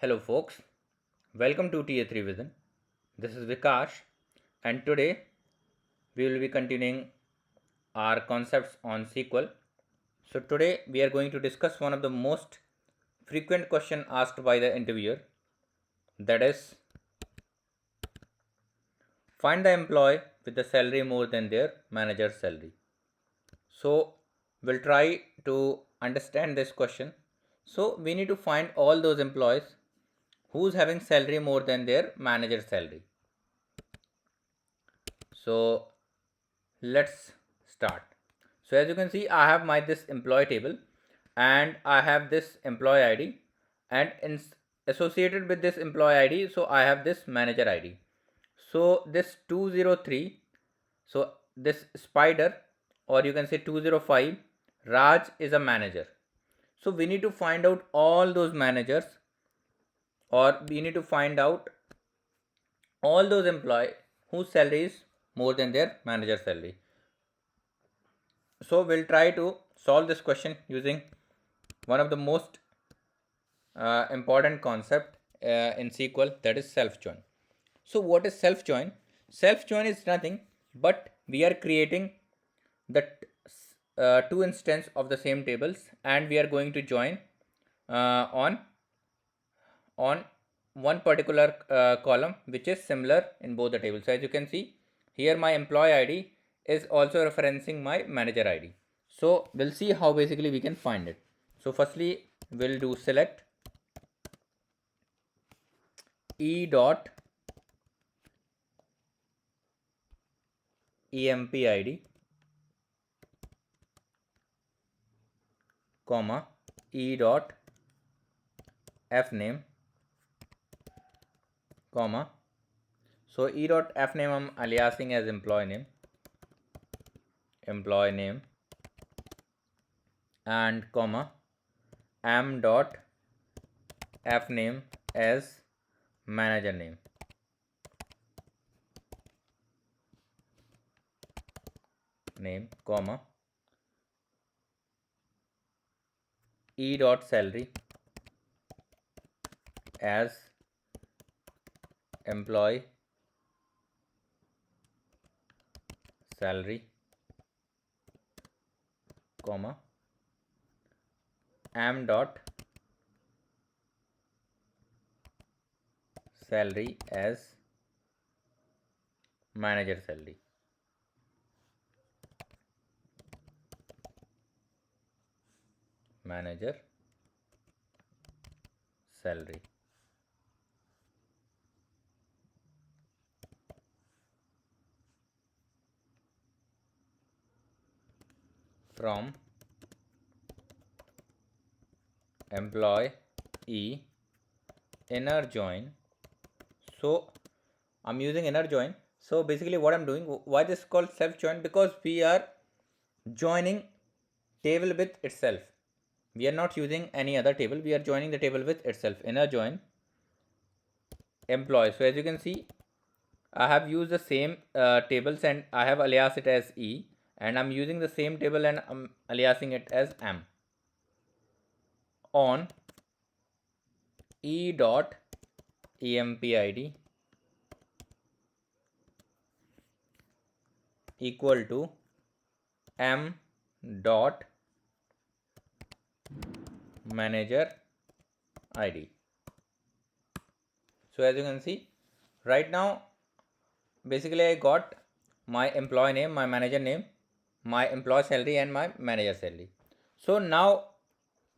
Hello folks, welcome to Tier 3 Vision. This is Vikash and today we will be continuing our concepts on SQL. So today we are going to discuss one of the most frequent question asked by the interviewer, that is, find the employee with the salary more than their manager's salary. So we'll try to understand this question. So we need to find all those employees who's having salary more than their manager's salary. So let's start. So as you can see, I have my this employee table and I have this employee ID, and associated with this employee ID, so I have this manager ID. So this 203, so this spider, or you can say 205, Raj is a manager. So we need to find out all those managers, or we need to find out all those employees whose salary is more than their manager's salary. So we'll try to solve this question using one of the most important concept in SQL, that is self join. So what is self join? Self join is nothing but we are creating the two instance of the same tables, and we are going to join on one particular column which is similar in both the tables. So as you can see here, my employee ID is also referencing my manager ID. So we'll see how basically we can find it. So firstly we'll do select e dot empid comma e dot fname comma, so e dot fname I'm aliasing as employee name, and comma am dot fname as manager name comma e dot salary as employee salary comma am dot salary as manager salary. Manager salary. From employee inner join. So I'm using inner join. So basically what I'm doing, why this is called self join, because we are joining table with itself. We are not using any other table, we are joining the table with itself. Inner join employee. So as you can see, I have used the same tables and I have aliased it as e, and I'm using the same table and I'm aliasing it as m on e dot empid equal to m dot manager id. So as you can see right now, basically I got my employee name, my manager name, my employee salary and my manager salary. So now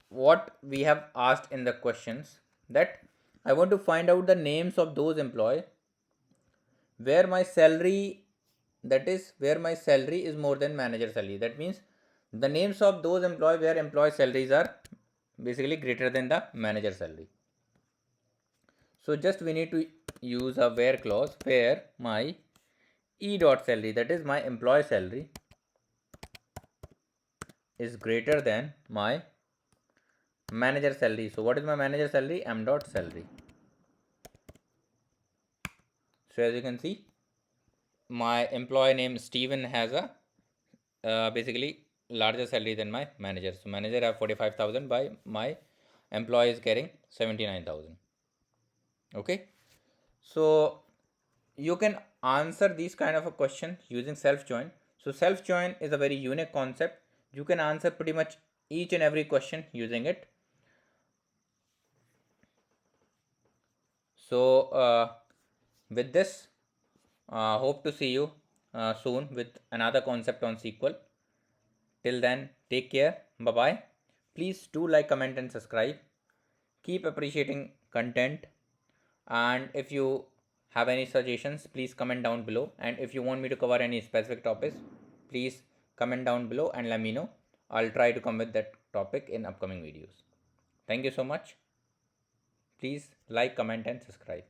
what we have asked in the questions, that I want to find out the names of those employees where my salary, that is where my salary is more than manager salary. That means the names of those employees where employee salaries are basically greater than the manager salary. So just we need to use a where clause where my e dot salary, that is my employee salary, is greater than my manager salary. So what is my manager salary? M dot salary. So as you can see, my employee name Steven has a basically larger salary than my manager. So manager have 45,000, by my employee is getting 79,000. Okay, so you can answer these kind of a question using self join. So self join is a very unique concept. You can answer pretty much each and every question using it. So with this, hope to see you soon with another concept on SQL. Till then, take care. Bye bye. Please do like, comment, and subscribe. Keep appreciating content. And if you have any suggestions, please comment down below. And if you want me to cover any specific topics, please comment down below and let me know. I'll try to come with that topic in upcoming videos. Thank you so much. Please like, comment, and subscribe.